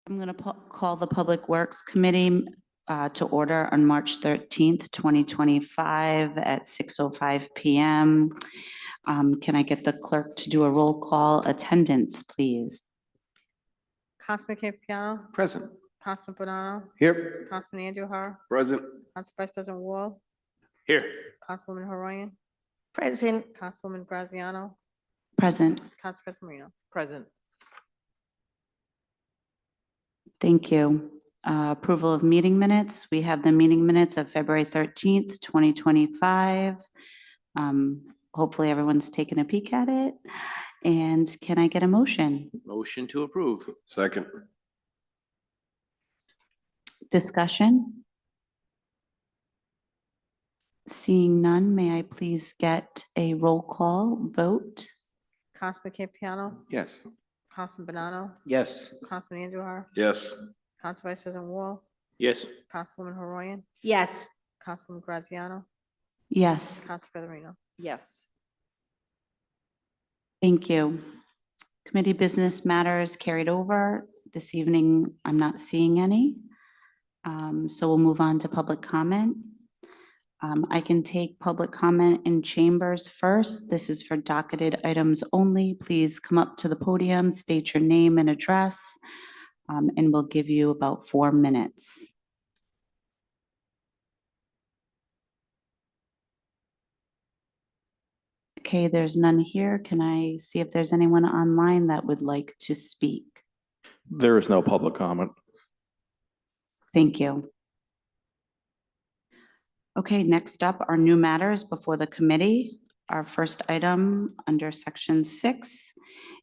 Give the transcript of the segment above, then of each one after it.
I'm going to call the Public Works Committee to order on March 13th, 2025 at 6:05 PM. Can I get the clerk to do a roll call attendance, please? Councilman Campiano, Present. Councilman Bonanno, Here. Councilman Andujar, Present. Council Vice President Wall, Here. Councilwoman Horoyan, Present. Councilwoman Graziano, Present. Council President Marino. Present. Thank you. Approval of meeting minutes. We have the meeting minutes of February 13th, 2025. Hopefully everyone's taken a peek at it. And can I get a motion? Motion to approve. Second. Discussion? Seeing none, may I please get a roll call vote? Councilman Campiano, Yes. Councilman Bonanno, Yes. Councilman Andujar, Yes. Council Vice President Wall, Yes. Councilwoman Horoyan, Yes. Councilwoman Graziano, Yes, Council President Marino. Yes. thank you. Committee business matters carried over. This evening, I'm not seeing any. So we'll move on to public comment. I can take public comment in chambers first. This is for docketed items only. Please come up to the podium, state your name and address, and we'll give you about 4 minutes. Okay, there's none here. Can I see if there's anyone online that would like to speak? There is no public comment. Thank you. Okay, next up are new matters before the committee. Our first item under section 6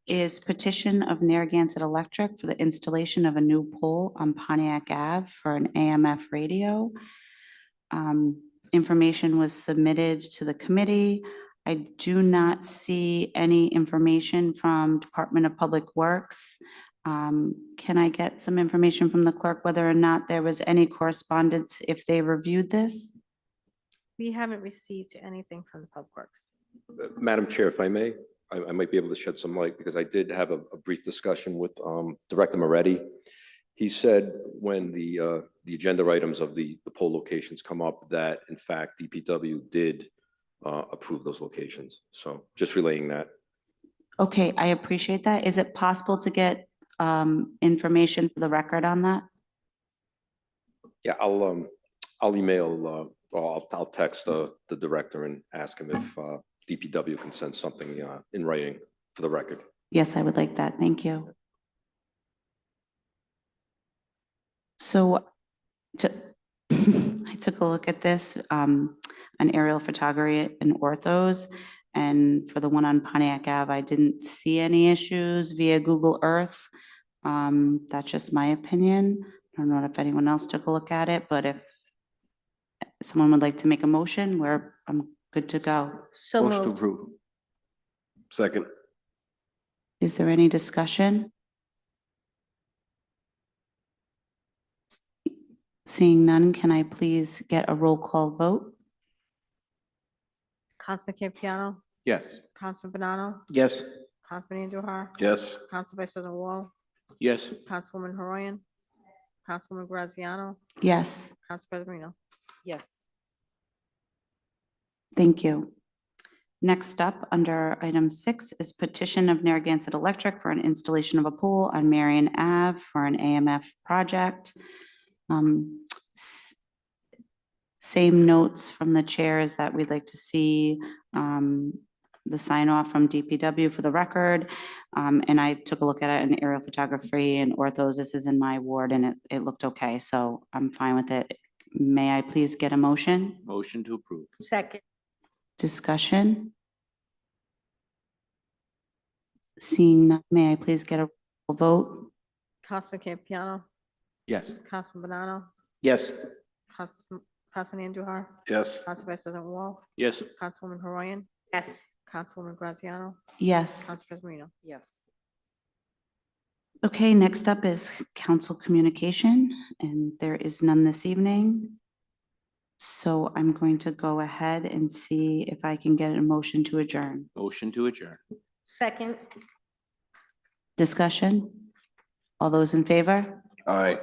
is petition of Narragansett Electric for the installation of a new pole on Pontiac Ave for an AMF radio. Information was submitted to the committee. I do not see any information from Department of Public Works. Can I get some information from the clerk whether or not there was any correspondence if they reviewed this? We haven't received anything from the Public Works. Madam Chair, if I may, I might be able to shed some light because I did have a brief discussion with Director Moretti. He said when the agenda items of the poll locations come up that in fact DPW did approve those locations. So just relaying that. Okay, I appreciate that. Is it possible to get information for the record on that? Yeah, I'll email or I'll text the director and ask him if DPW can send something in writing for the record. Yes, I would like that. Thank you. So I took a look at this, on aerial photography and orthos, and for the one on Pontiac Ave, I didn't see any issues via Google Earth. That's just my opinion. I don't know if anyone else took a look at it, but if someone would like to make a motion, I'm good to go. So Motion to moved. approve. Second. Is there any discussion? Seeing none, can I please get a roll call vote? Councilman Campiano, Yes. Councilman Bonanno, Yes. Councilman Andujar, Yes. Council Vice President Wall, Yes. Councilwoman Horoyan, Councilwoman Graziano, Yes, Council President Marino. Yes. thank you. Next up, under item 6 is petition of Narragansett Electric for an installation of a pole on Marion Ave for an AMF project. Same notes from the chairs that we'd like to see the sign off from DPW for the record. And I took a look at it in aerial photography and orthos. This is in my ward and it looked okay. So I'm fine with it. May I please get a motion? Motion to approve. Second. Discussion? Seeing none, may I please get a vote? Councilman Campiano, Yes. Councilman Bonanno, Yes. Councilman Andujar, Yes. Council Vice President Wall, Yes. Councilwoman Horoyan, Yes. Councilwoman Graziano, Yes. Council President Marino. Yes. Okay, next up is council communication, and there is none this evening. So I'm going to go ahead and see if I can get a motion to adjourn. Motion to adjourn. Second. Discussion? All those in favor? Aye.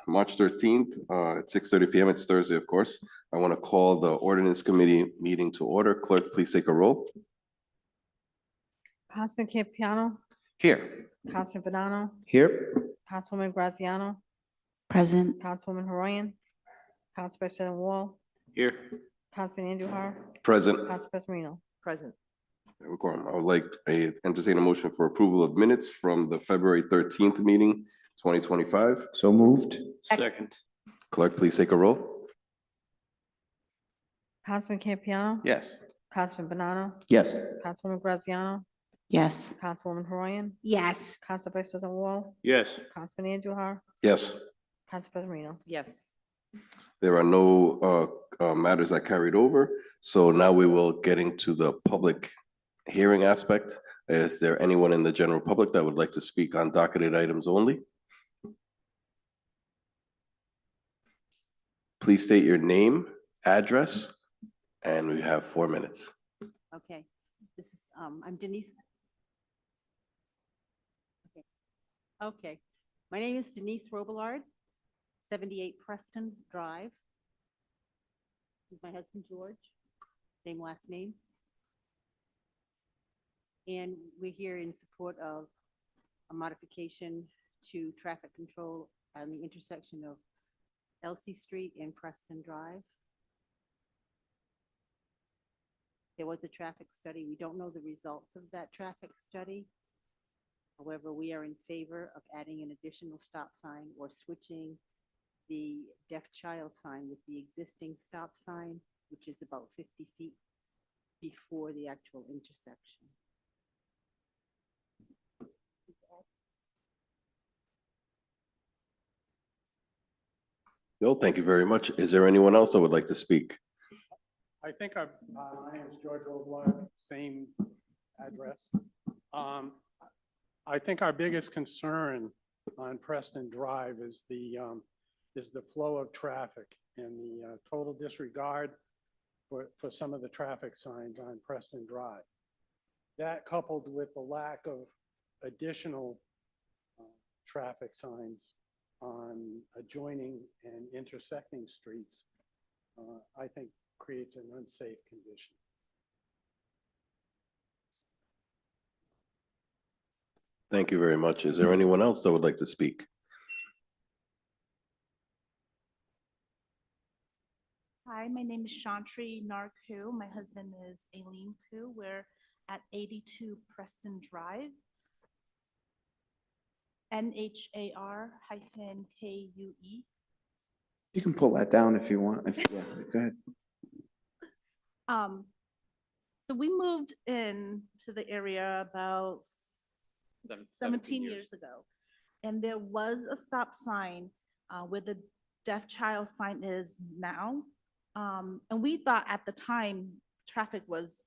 March 13th, at 6:30 PM. It's Thursday, of course. I want to call the Ordinance Committee meeting to order. Clerk, please take a roll. Councilman Campiano, Here. Councilman Banano, Here. Councilwoman Graziano, Present. Councilwoman Horoyan, Council President Wall, Here. Councilman Andujar, Present. Council President Marino. Present. I would like to entertain a motion for approval of minutes from the February 13th meeting, 2025. So moved. Second. Clerk, please take a roll. Councilman Campiano, Yes. Councilman Banano, Yes. Councilwoman Graziano, Yes. Councilwoman Horoyan, Yes. Council Vice President Wall, Yes. Councilman Andujar, Yes. Council President Marino. Yes. There are no matters that carried over. So now we will get into the public hearing aspect. Is there anyone in the general public that would like to speak on docketed items only? Please state your name, address, and we have 4 minutes. Okay, this is, I'm Denise. Okay, my name is Denise Robillard, 78 Preston Drive. This is my husband, George, same last name. And we're here in support of a modification to traffic control on the intersection of Elsie Street and Preston Drive. There was a traffic study. We don't know the results of that traffic study. However, we are in favor of adding an additional stop sign or switching the deaf child sign with the existing stop sign, which is about 50 feet before the actual intersection. No, thank you very much. Is there anyone else that would like to speak? I think my name is George Robillard, same address. I think our biggest concern on Preston Drive is the flow of traffic and the total disregard for some of the traffic signs on Preston Drive. That coupled with the lack of additional traffic signs on adjoining and intersecting streets, I think creates an unsafe condition. Thank you very much. Is there anyone else that would like to speak? Hi, my name is Shantri Narku. My husband is Aileen Ku. We're at 82 Preston Drive. NHAR-KUE. You can pull that down if you want. Yeah, go ahead. So we moved in to the area about 17 years ago. And there was a stop sign where the deaf child sign is now. And we thought at the time traffic was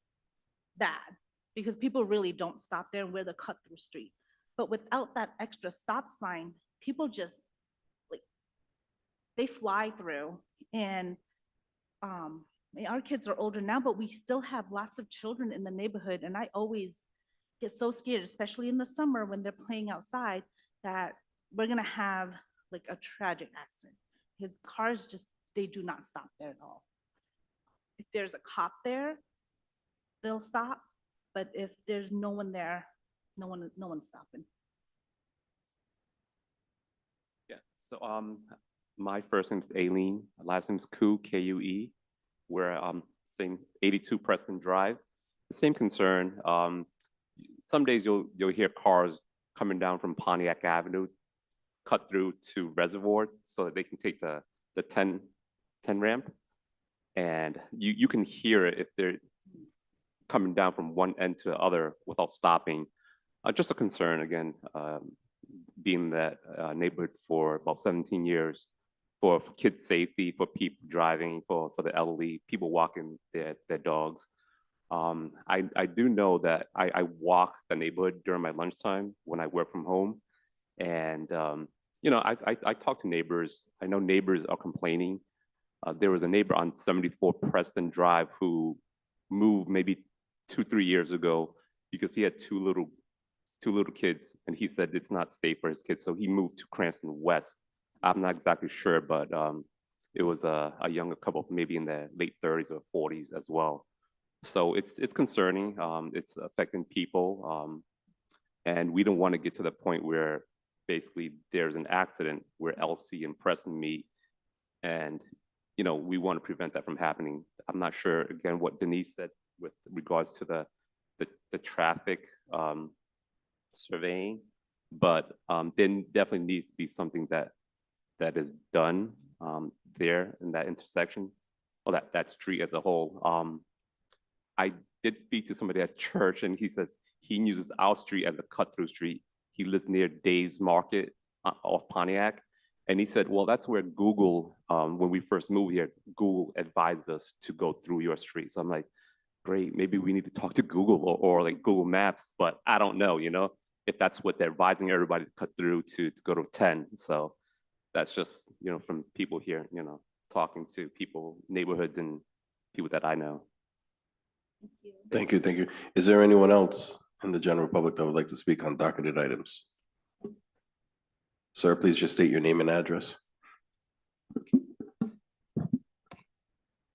bad because people really don't stop there and we're the cut through street. But without that extra stop sign, people just they fly through. And our kids are older now, but we still have lots of children in the neighborhood. And I always get so scared, especially in the summer when they're playing outside, that we're gonna have like a tragic accident. Because cars just, they do not stop there at all. If there's a cop there, they'll stop. But if there's no one there, no one's stopping. Yeah, so my first name is Aileen, last name is Ku, K-U-E. We're same 82 Preston Drive. The same concern. Some days you'll hear cars coming down from Pontiac Avenue, cut through to Reservoir so that they can take the 10 ramp. And you can hear it if they're coming down from one end to the other without stopping. Just a concern, again, being that neighborhood for about 17 years, for kids' safety, for people driving, for the elderly, people walking their dogs. I do know that I walk the neighborhood during my lunchtime when I work from home. And, you know, I talk to neighbors. I know neighbors are complaining. There was a neighbor on 74 Preston Drive who moved maybe 2-3 years ago because he had two little kids, and he said it's not safe for his kids, so he moved to Cranston West I'm not exactly sure, but it was a younger couple, maybe in their late 30s or 40s as well. So it's concerning. It's affecting people. And we don't want to get to the point where basically there's an accident where Elsie and Preston meet. And, you know, we want to prevent that from happening. I'm not sure, again, what Denise said with regards to the traffic surveying, but then definitely needs to be something that is done there in that intersection, or that street as a whole. I did speak to somebody at church, and he says he uses our street as a cut-through street. He lives near Dave's Market off Pontiac. And he said, well, that's where Google, when we first moved here, Google advised us to go through your street. So I'm like, great, maybe we need to talk to Google or like Google Maps, but I don't know, you know, if that's what they're advising everybody to cut through to go to 10. So that's just, you know, from people here, you know, talking to people, neighborhoods and people that I know. Thank you, thank you. Is there anyone else in the general public that would like to speak on docketed items? Sir, please just state your name and address.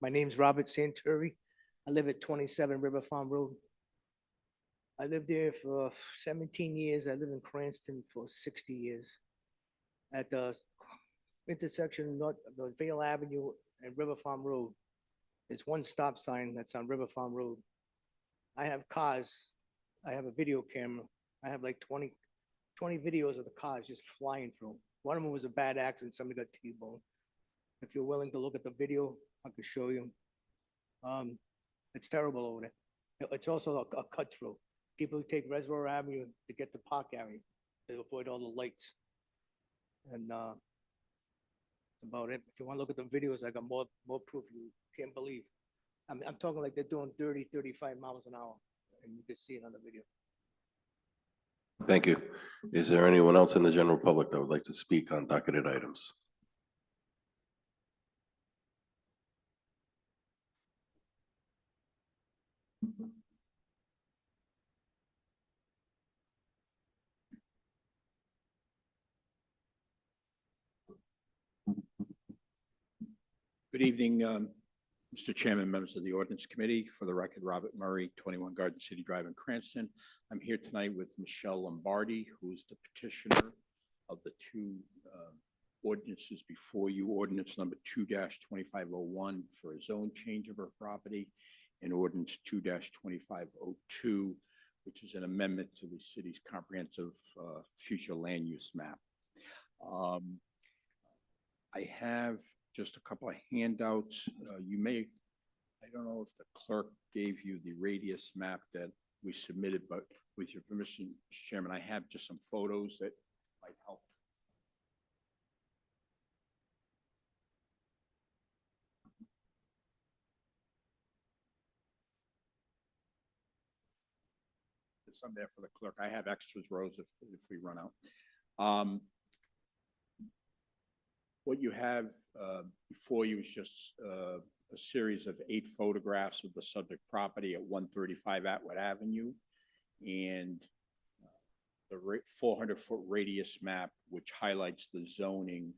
My name's Robert Santuri. I live at 27 River Farm Road. I lived there for 17 years. I live in Cranston for 60 years. At the intersection of Vale Avenue and River Farm Road, there's one stop sign that's on River Farm Road. I have cars. I have a video camera. I have like 20 videos of the cars just flying through. One of them was a bad accident. Somebody got T-boned. If you're willing to look at the video, I could show you. It's terrible over there. It's also a cut through. People who take Reservoir Avenue to get to Park Avenue to avoid all the lights. And about it. If you want to look at the videos, I got more proof you can't believe. I'm talking like they're doing 30, 35 miles an hour, and you can see it on the video. Thank you. Is there anyone else in the general public that would like to speak on docketed items? Good evening, Mr. Chairman, members of the Ordinance Committee. For the record, Robert Murray, 21 Garden City Drive in Cranston. I'm here tonight with Michelle Lombardi, who is the petitioner of the two ordinances before you. Ordinance number 2-2501 for a zone change of her property, and ordinance 2-2502, which is an amendment to the city's comprehensive future land use map. I have just a couple of handouts. I don't know if the clerk gave you the radius map that we submitted, but with your permission, Mr. Chairman, I have just some photos that might help. There's some there for the clerk. I have extras, Rose, if we run out. What you have before you is just a series of 8 photographs of the subject property at 135 Atwood Avenue, and the 400-foot radius map, which highlights the zoning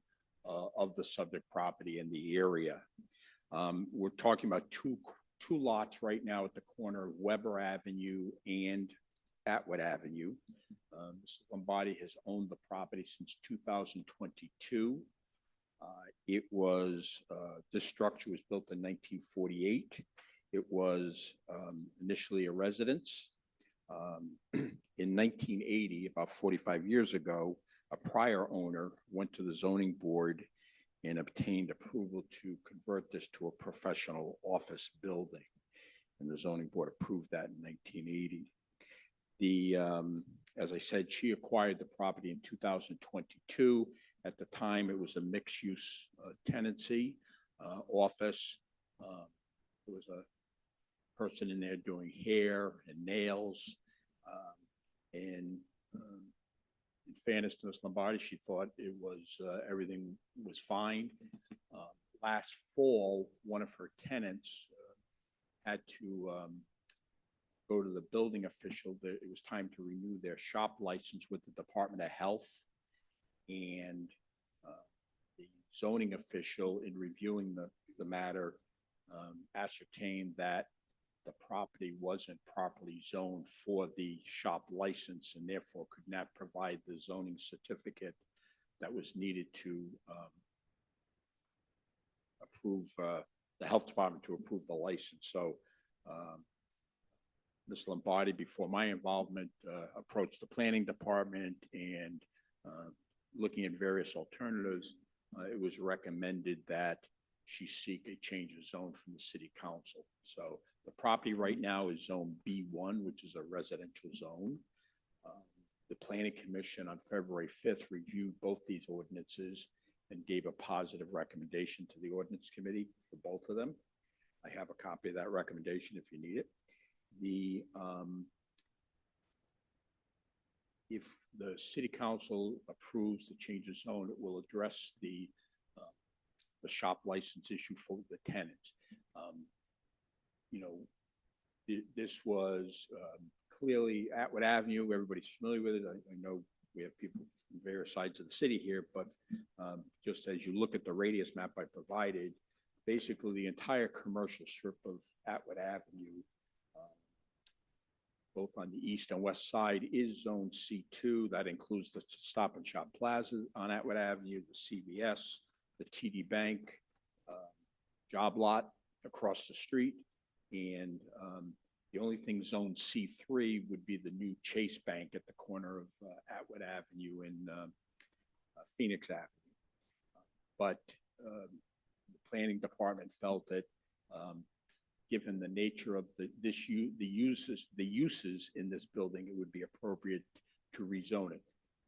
of the subject property in the area. We're talking about two lots right now at the corner of Weber Avenue and Atwood Avenue. Mr. Lombardi has owned the property since 2022. This structure was built in 1948. It was initially a residence. In 1980, about 45 years ago, a prior owner went to the zoning board and obtained approval to convert this to a professional office building. And the zoning board approved that in 1980. As I said, she acquired the property in 2022. At the time, it was a mixed-use tenancy office. There was a person in there doing hair and nails. In fairness to Ms. Lombardi, she thought it was everything was fine. Last fall, one of her tenants had to go to the building official. It was time to renew their shop license with the Department of Health. And zoning official in reviewing the matter ascertained that the property wasn't properly zoned for the shop license and therefore could not provide the zoning certificate that was needed to approve, the health department to approve the license. So Ms. Lombardi, before my involvement, approached the planning department and looking at various alternatives, it was recommended that she seek a change of zone from the city council. So the property right now is zone B1, which is a residential zone. The planning commission on February 5th reviewed both these ordinances and gave a positive recommendation to the ordinance committee for both of them. I have a copy of that recommendation if you need it. If the city council approves the change of zone, it will address the shop license issue for the tenants. This was clearly Atwood Avenue. Everybody's familiar with it. I know we have people from various sides of the city here, but just as you look at the radius map I provided, basically the entire commercial strip of Atwood Avenue, both on the east and west side, is zone C2. That includes the Stop and Shop Plaza on Atwood Avenue, the CVS, the TD Bank job lot across the street. And the only thing zone C3 would be the new Chase Bank at the corner of Atwood Avenue and Phoenix Avenue. But the planning department felt that given the nature of the uses in this building, it would be appropriate to rezone it.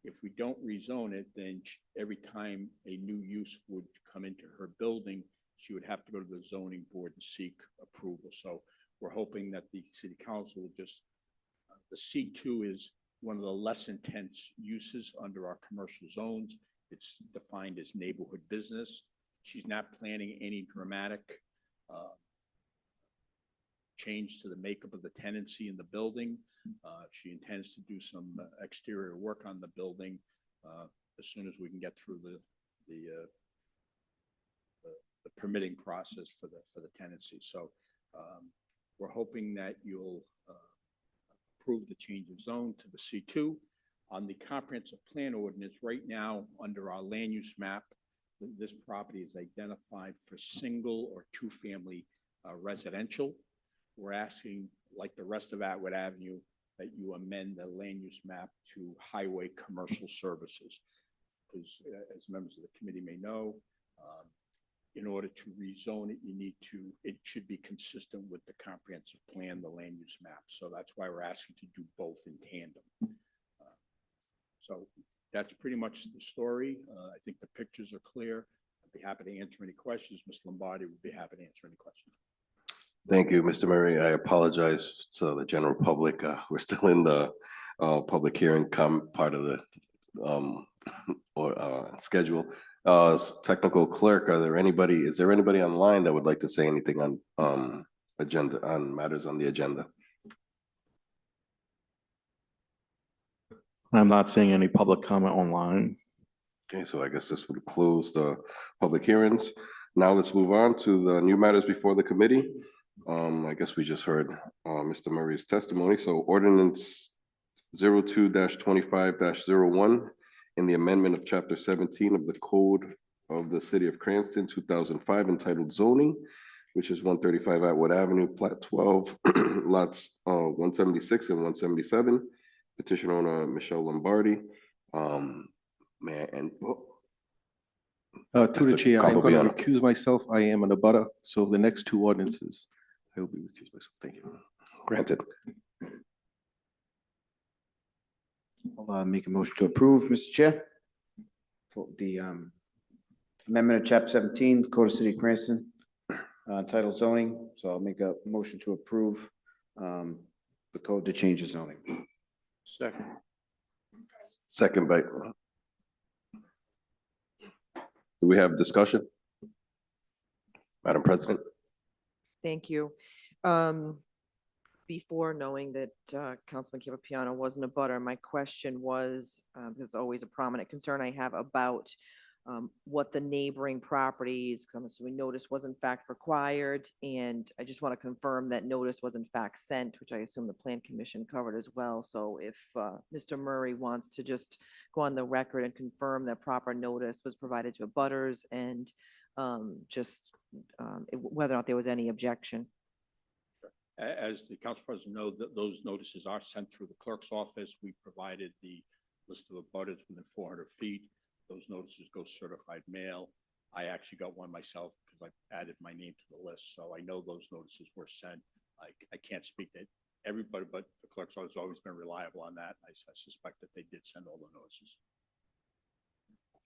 If we don't rezone it, then every time a new use would come into her building, she would have to go to the zoning board and seek approval. So we're hoping that the city council will just, the C2 is one of the less intense uses under our commercial zones. It's defined as neighborhood business. She's not planning any dramatic change to the makeup of the tenancy in the building. She intends to do some exterior work on the building as soon as we can get through the permitting process for the tenancy. So we're hoping that you'll approve the change of zone to the C2. On the comprehensive plan ordinance, right now, under our land use map, this property is identified for single or two-family residential. We're asking, like the rest of Atwood Avenue, that you amend the land use map to highway commercial services. Because as members of the committee may know, in order to rezone it, it should be consistent with the comprehensive plan, the land use map. So that's why we're asking to do both in tandem. So that's pretty much the story. I think the pictures are clear. I'd be happy to answer any questions. Ms. Lombardi would be happy to answer any questions. Thank you, Mr. Murray. I apologize to the general public. We're still in the public hearing part of the schedule. Technical clerk, is there anybody online that would like to say anything on matters on the agenda? I'm not seeing any public comment online. Okay, so I guess this would close the public hearings. Now let's move on to the new matters before the committee. I guess we just heard Mr. Murray's testimony. So ordinance 02-25-01 in the amendment of chapter 17 of the code of the city of Cranston, 2005, entitled zoning, which is 135 Atwood Avenue, plat 12, lots 176 and 177. Petition owner Michelle Lombardi. To the chair, I'm going to recuse myself. I am an abutter, so the next two ordinances, I will be recused myself. Thank you. Granted. I'll make a motion to approve, Mr. Chair, for the amendment of chapter 17, Code of City of Cranston, title zoning. So I'll make a motion to approve the code to change the zoning. Second by. Do we have discussion? Madam President? Thank you. Before knowing that Councilman Campapiano wasn't a butter, my question was, it's always a prominent concern I have about what the neighboring properties, because I'm assuming notice was in fact required. And I just want to confirm that notice was in fact sent, which I assume the Plan Commission covered as well. So if Mr. Murray wants to just go on the record and confirm that proper notice was provided to abutters and whether or not there was any objection. As the council president knows, that those notices are sent through the clerk's office. We provided the list of abutters within 400 feet. Those notices go certified mail. I actually got one myself because I added my name to the list. So I know those notices were sent. I can't speak to everybody, but the clerk's office has always been reliable on that. I suspect that they did send all the notices.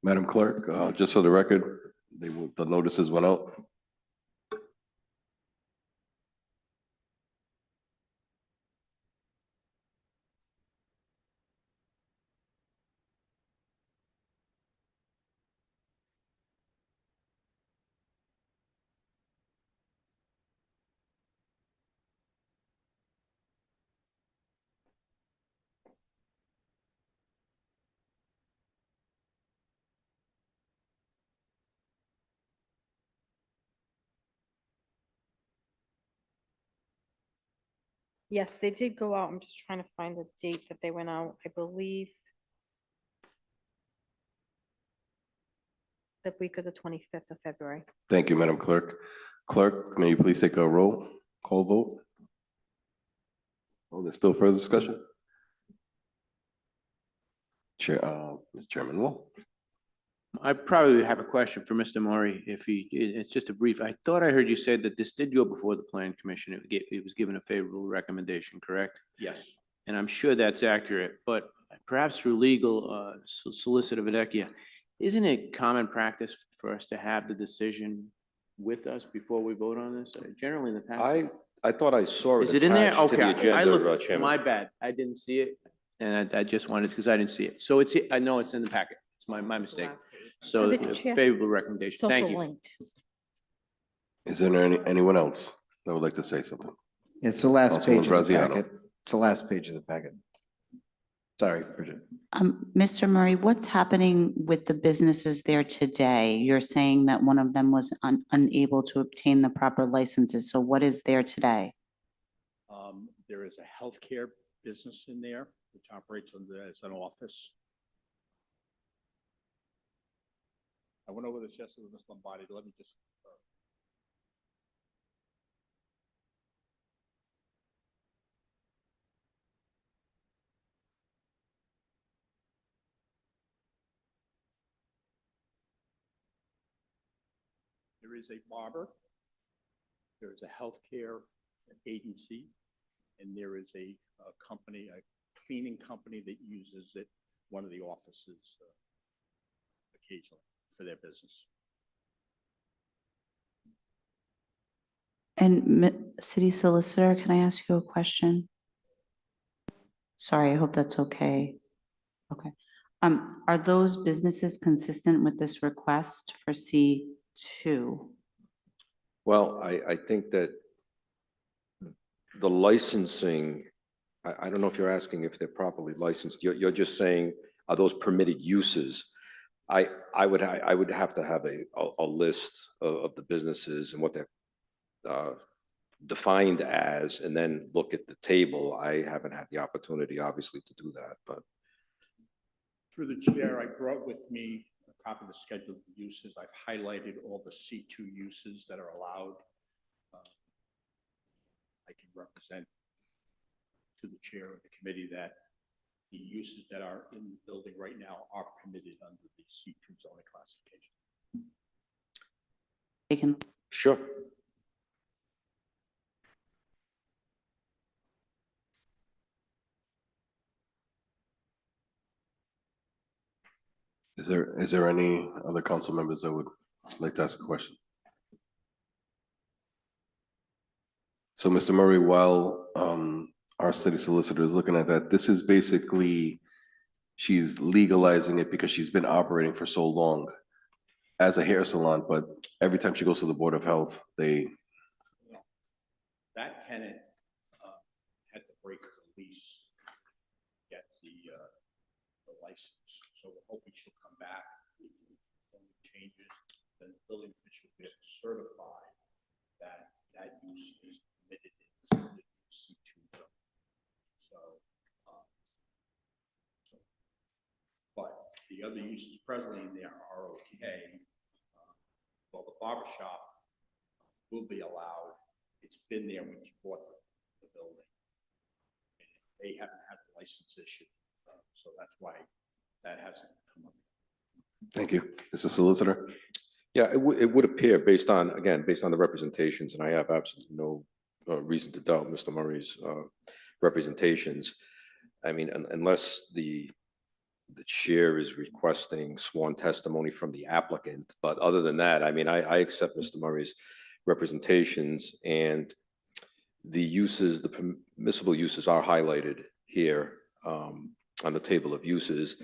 Madam Clerk, just for the record, the notices went out. Yes, they did go out. I'm just trying to find the date that they went out. I believe the week of the 25th of February. Thank you, Madam Clerk. Clerk, may you please take a roll call vote? Oh, there's still further discussion? Mr. Chairman Wall. I probably have a question for Mr. Murray, it's just a brief. I thought I heard you say that this did go before the Plan Commission. It was given a favorable recommendation, correct? Yes. And I'm sure that's accurate, but perhaps through legal, Solicitor Videcchia, isn't it common practice for us to have the decision with us before we vote on this? Generally in the past. I thought I saw it Is it in there? attached to the Okay, I agenda, looked, Chairman. my bad. I didn't see it. And I just wanted, because I didn't see it. So I know it's in the packet. It's my mistake. So the chair- favorable recommendation. Thank you. linked. Is there anyone else that would like to say something? It's the last Councilwoman page of the Graziano. packet. It's the last page of the packet. Sorry, Bridget. Mr. Murray, what's happening with the businesses there today? You're saying that one of them was unable to obtain the proper licenses. So what is there today? There is a healthcare business in there, which operates as an office. I went over this yesterday with Ms. Lombardi. Let me just. There is a barber. There is a healthcare agency, and there is a company, a cleaning company that uses it, one of the offices occasionally for their business. And City Solicitor, can I ask you a question? Sorry, I hope that's okay. Okay. Are those businesses consistent with this request for C2? Well, I think that the licensing, I don't know if you're asking if they're properly licensed. You're just saying, are those permitted uses? I would have to have a list of the businesses and what they're defined as, and then look at the table. I haven't had the opportunity, obviously, to do that, but. Through the chair, I brought with me a copy of the schedule of uses. I've highlighted all the C2 uses that are allowed. I can represent to the chair of the committee that the uses that are in the building right now are permitted under the C2 zoning classification. Sure. Is there any other council members that would like to ask a question? So, Mr. Murray, while our city solicitor is looking at that, this is basically, she's legalizing it because she's been operating for so long as a hair salon, but every time she goes to the Board of Health, they. That tenant had to break the lease, get the license. So we're hoping she'll come back. It's only the building official will certify that that use is permitted in the C2 zone. So, but the other uses presently in there are okay. Well, the barber shop will be allowed. It's been there when you bought the building. And they haven't had a license issued, so that's why that hasn't come up. Thank you. Mr. Solicitor? Yeah, it would appear based on, again, based on the representations, and I have absolutely no reason to doubt Mr. Murray's representations. I mean, unless the chair is requesting sworn testimony from the applicant, but other than that, I mean, I accept Mr. Murray's representations, and the uses, the permissible uses are highlighted here on the table of uses.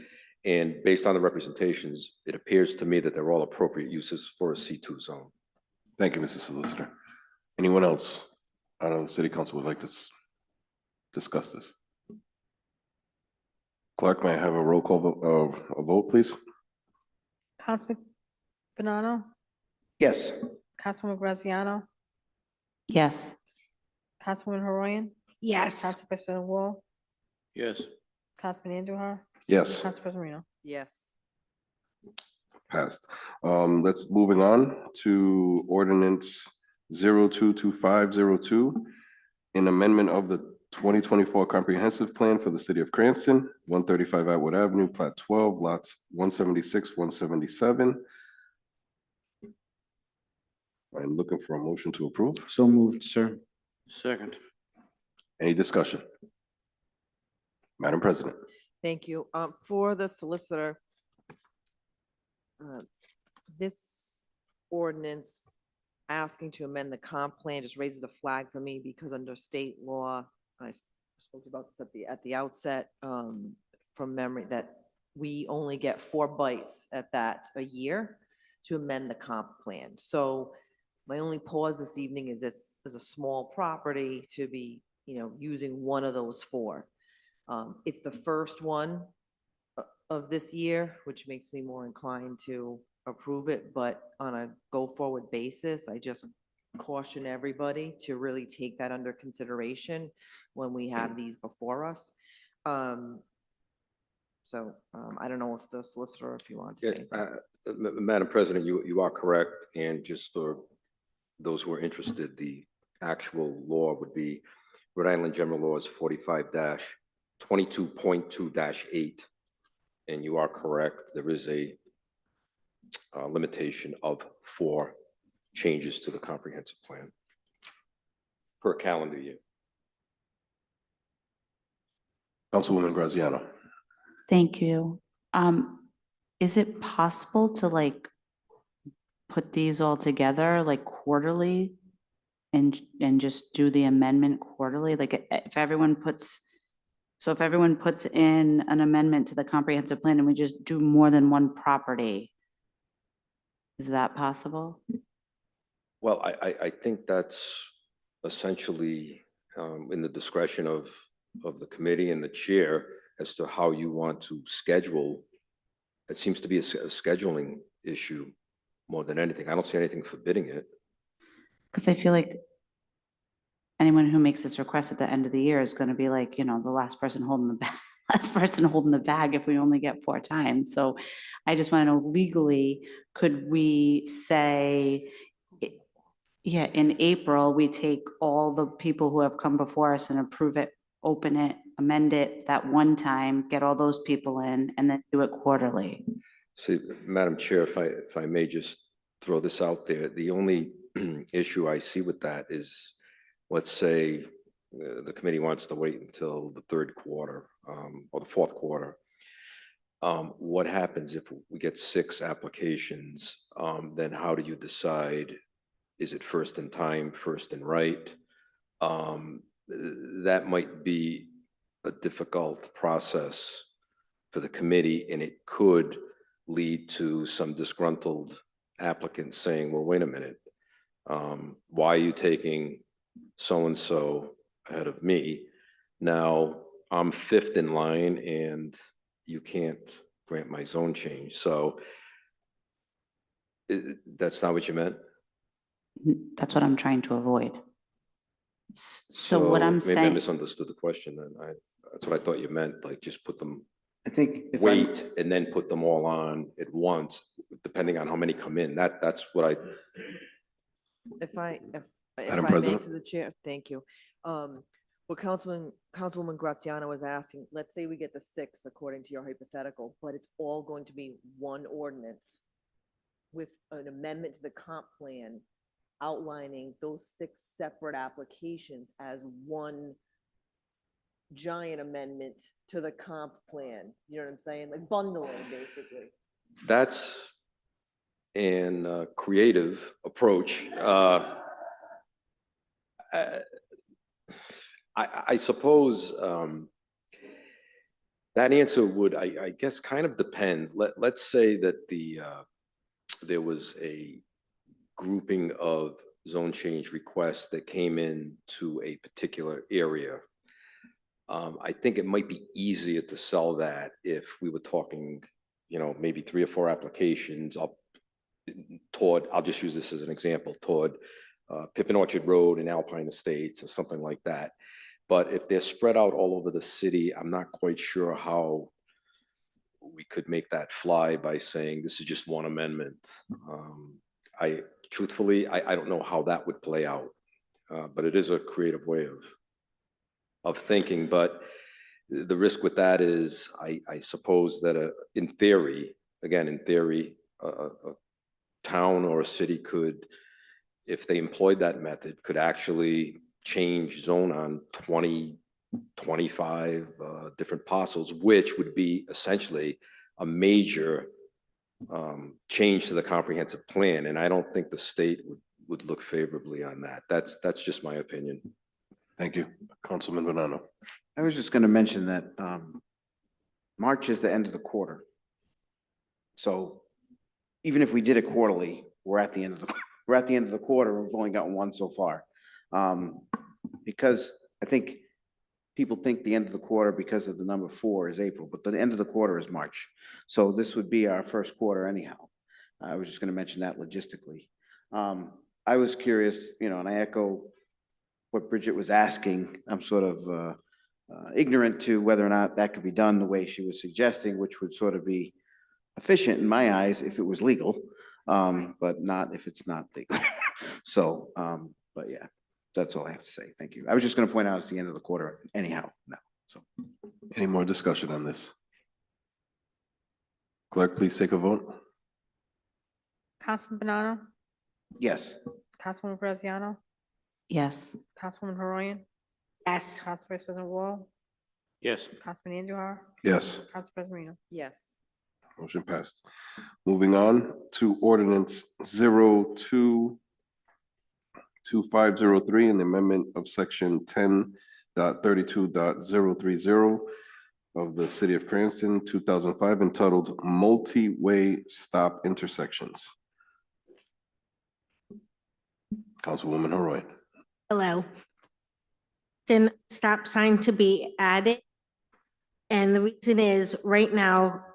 And based on the representations, it appears to me that they're all appropriate uses for a C2 zone. Thank you, Mr. Solicitor. Anyone else out of the city council would like to discuss this? Clerk, may I have a roll call a vote, please? Councilman Bonanno, Yes. Councilwoman Graziano, Yes. Councilwoman Haroyan. Yes. Council President Wall, Yes. Councilman Andujar, Yes, Council President Marino. Yes. passed. Let's moving on to ordinance 022502, an amendment of the 2024 comprehensive plan for the city of Cranston, 135 Atwood Avenue, plat 12, lots 176, 177. I'm looking for a motion to approve. So moved, sir. Second. Any discussion? Madam President. Thank you. For the solicitor, this ordinance asking to amend the comp plan just raises a flag for me because under state law, I spoke about this at the outset, from memory, that we only get 4 bites at that a year to amend the comp plan. So my only pause this evening is this is a small property to be, using one of those 4. It's the first one of this year, which makes me more inclined to approve it, but on a go-forward basis, I just caution everybody to really take that under consideration when we have these before us. So I don't know if the solicitor, if you want to say anything. Madam President, you are correct, and just for those who are interested, the actual law would be Rhode Island General Laws 45-22.2-8. And you are correct, there is a limitation of 4 changes to the comprehensive plan per calendar year. Councilwoman Graziano. Thank you. Is it possible to put these all together quarterly and just do the amendment quarterly? If everyone puts in an amendment to the comprehensive plan and we just do more than one property, is that possible? Well, I think that's essentially in the discretion of the committee and the chair as to how you want to schedule. It seems to be a scheduling issue more than anything. I don't see anything forbidding it. Because I feel like anyone who makes this request at the end of the year is going to be the last person holding the bag, if we only get 4 times. So I just want to know legally, could we say, yeah, in April, we take all the people who have come before us and approve it, open it, amend it that one time, get all those people in, and then do it quarterly? See, Madam Chair, if I may just throw this out there, the only issue I see with that is, let's say the committee wants to wait until the 3rd quarter or the 4th quarter. What happens if we get 6 applications? Then how do you decide? Is it first in time, first in right? That might be a difficult process for the committee, and it could lead to some disgruntled applicants saying, well, wait a minute, why are you taking so-and-so ahead of me? Now I'm 5th in line and you can't grant my zone change. So That's not what you meant? That's what I'm trying to avoid. So what I'm Maybe I saying, misunderstood the question then. That's what I thought you meant, like just put them, I think if I'm, wait, and then put them all on at once, depending on how many come in. That's what I, If I Madam may, President? to the chair, thank you. What Councilwoman Graziano was asking, let's say we get the 6 according to your hypothetical, but it's all going to be one ordinance with an amendment to the comp plan outlining those 6 separate applications as one giant amendment to the comp plan. You know what I'm saying? Like bundling, basically. that's an creative approach. I suppose that answer would, I guess, kind of depend. Let's say that there was a grouping of zone change requests that came in to a particular area. I think it might be easier to sell that if we were talking, maybe 3 or 4 applications up toward, I'll just use this as an example, toward Pippin Orchard Road and Alpine Estates or something like that. But if they're spread out all over the city, I'm not quite sure how we could make that fly by saying this is just one amendment. Truthfully, I don't know how that would play out, but it is a creative way of thinking. But the risk with that is, I suppose that in theory, a town or a city could, if they employed that method, could actually change zone on 20, 25 different parcels, which would be essentially a major change to the comprehensive plan. And I don't think the state would look favorably on that. That's just my opinion. Thank you. Councilman Bonanno. I was just going to mention that March is the end of the quarter. So even if we did it quarterly, we're at the end of the quarter. We've only gotten one so far. Because I think people think the end of the quarter because of the number 4 is April, but the end of the quarter is March. So this would be our first quarter anyhow. I was just going to mention that logistically. I was curious, and I echo what Bridget was asking. I'm sort of ignorant to whether or not that could be done the way she was suggesting, which would sort of be efficient in my eyes if it was legal, but not if it's not legal. So, but yeah, that's all I have to say. Thank you. I was just going to point out it's the end of the quarter anyhow now. So, Any more discussion on this? Clerk, please take a vote. Councilman Banano, yes. Councilwoman Graziano, yes. Councilwoman Haroyan, Yes. Council Vice President Wall, Yes. Councilman Andujar, Yes, Council President Marino. Yes. motion passed. Moving on to ordinance 02-2503 and the amendment of section 10.32.030 of the City of Cranston, 2005, entitled Multi-Way Stop Intersections. Councilwoman Haroy. Hello. Then stop sign to be added. And the reason is, right now,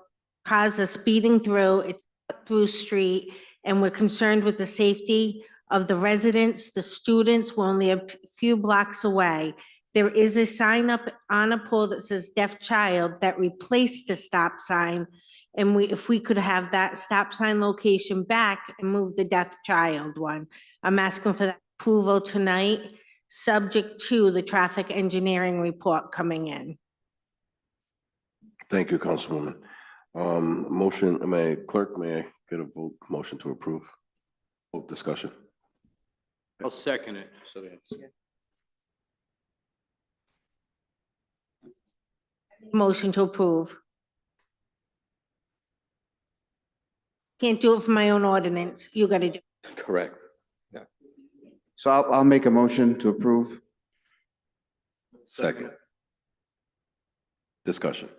cars are speeding through, it's a through street, and we're concerned with the safety of the residents, the students. We're only a few blocks away. There is a sign up on a pole that says deaf child that replaced the stop sign. And if we could have that stop sign location back and move the deaf child one. I'm asking for that approval tonight, subject to the traffic engineering report coming in. Thank you, Councilwoman. Motion, clerk, may I get a vote, motion to approve? Vote discussion. I'll second it. So Motion to approve. Can't do it for my own ordinance. You gotta do. Correct. So I'll make a motion to approve. Second. Discussion.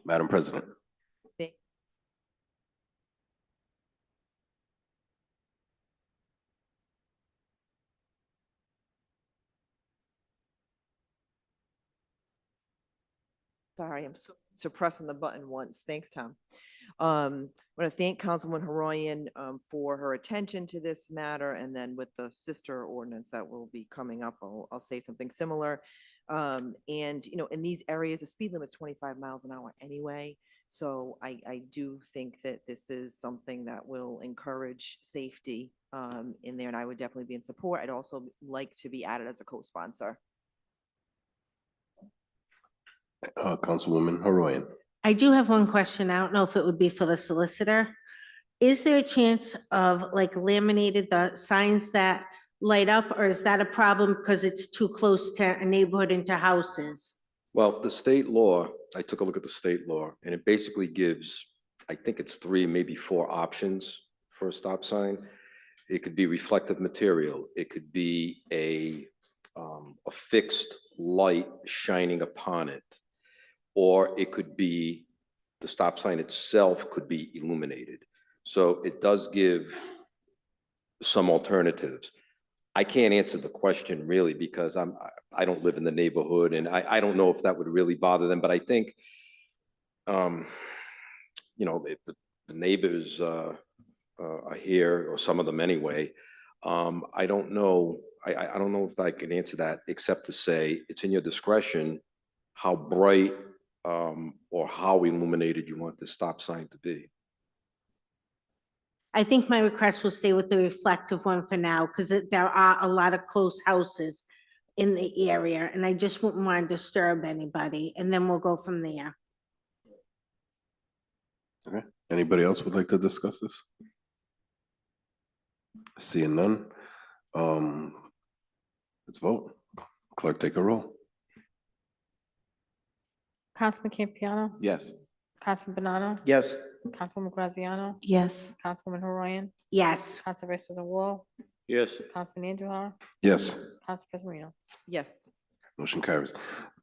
Madam President. Sorry, I'm suppressing the button once. Thanks, Tom. I want to thank Councilwoman Haroyan for her attention to this matter, and then with the sister ordinance that will be coming up, I'll say something similar. And, you know, in these areas, the speed limit is 25 miles an hour anyway. So I do think that this is something that will encourage safety in there, and I would definitely be in support. I'd also like to be added as a co-sponsor. Councilwoman Haroyan. I do have one question. I don't know if it would be for the solicitor. Is there a chance of like laminated the signs that light up, or is that a problem because it's too close to a neighborhood into houses? Well, the state law, I took a look at the state law, and it basically gives, I think it's 3, maybe 4 options for a stop sign. It could be reflective material. It could be a fixed light shining upon it. Or it could be, the stop sign itself could be illuminated. So it does give some alternatives. I can't answer the question really because I don't live in the neighborhood, and I don't know if that would really bother them, but I think, you know, the neighbors are here, or some of them anyway. I don't know. I don't know if I can answer that, except to say it's in your discretion how bright or how illuminated you want the stop sign to be. I think my request will stay with the reflective one for now, because there are a lot of close houses in the area, and I just wouldn't want to disturb anybody, and then we'll go from there. Okay, anybody else would like to discuss this? Seeing none. Let's vote. Clerk, take a roll. Councilman Campiano, Yes. Councilman Banano, Yes. Councilwoman Graziano, Yes. Councilwoman Haroyan, Yes. Council Vice President Wall, Yes. Councilman Andujar, Yes, Council President Marino. Yes. motion carries.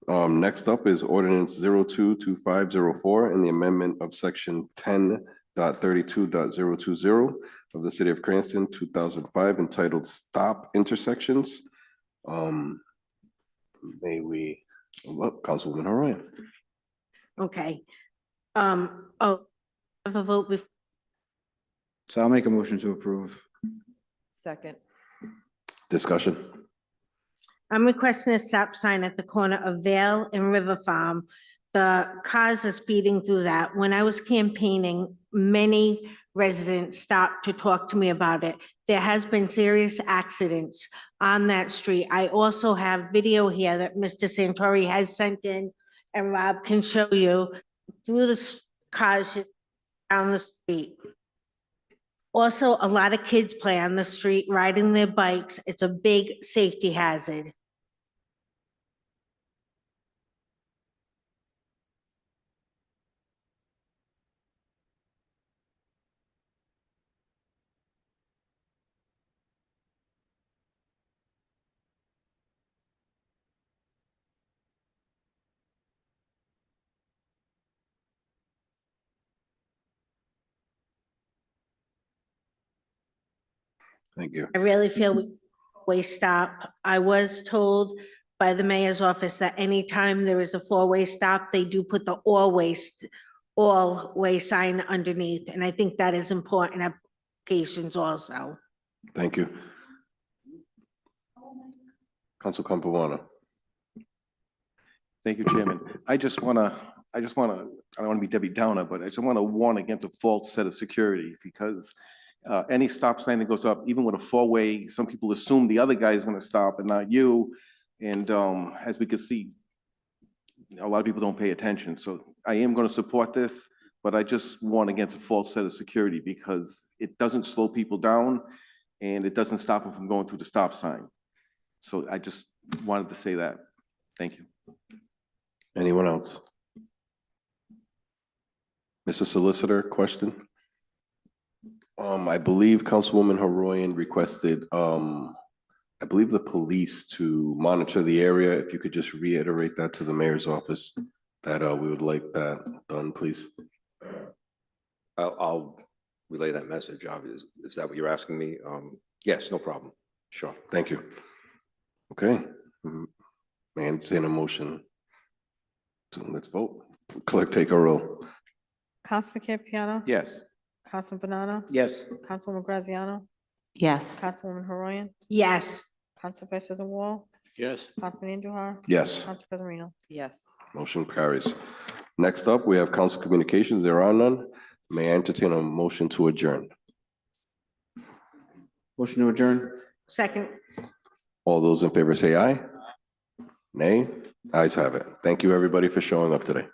Next up is ordinance 022504 and the amendment of section 10.32.020 of the city of Cranston, 2005, entitled Stop Intersections. May we, Councilwoman Haroyan. Okay. Have a vote before. So I'll make a motion to approve. Second. Discussion. I'm requesting a stop sign at the corner of Vale and River Farm. The cars are speeding through that. When I was campaigning, many residents stopped to talk to me about it. There has been serious accidents on that street. I also have video here that Mr. Santori has sent in, and Rob can show you through the cars down the street. Also, a lot of kids play on the street, riding their bikes. It's a big safety hazard. Thank you. I really feel we always stop. I was told by the mayor's office that anytime there is a four-way stop, they do put the all-way sign underneath, and I think that is important in applications also. Thank you. Council Campana. Thank you, Chairman. I don't want to be Debbie Downer, but I just want to warn against a false set of security, because any stop sign that goes up, even with a four-way, some people assume the other guy is going to stop and not you. And as we can see, a lot of people don't pay attention. So I am going to support this, but I just warn against a false set of security, because it doesn't slow people down and it doesn't stop them from going through the stop sign. So I just wanted to say that. Thank you. Anyone else? Mr. Solicitor, question? I believe Councilwoman Haroyan requested, I believe the police to monitor the area. If you could just reiterate that to the mayor's office, that we would like that done, please. I'll relay that message, obviously. Is that what you're asking me? Yes, no problem. Sure. Thank you. Okay. May I entertain a motion? Let's vote. Clerk, take a roll. Councilman Campiano, Yes. Councilman Banano, Yes. Councilwoman Graziano, Yes. Councilwoman Haroyan, Yes. Council Vice President Wall, Yes. Councilman Andujar, Yes, Council President Reno. Yes. motion carries. Next up, we have council communications. There are none. May I entertain a motion to adjourn? Motion to adjourn? Second. All those in favor say aye. Nay? Ayes have it. Thank you, everybody, for showing up today.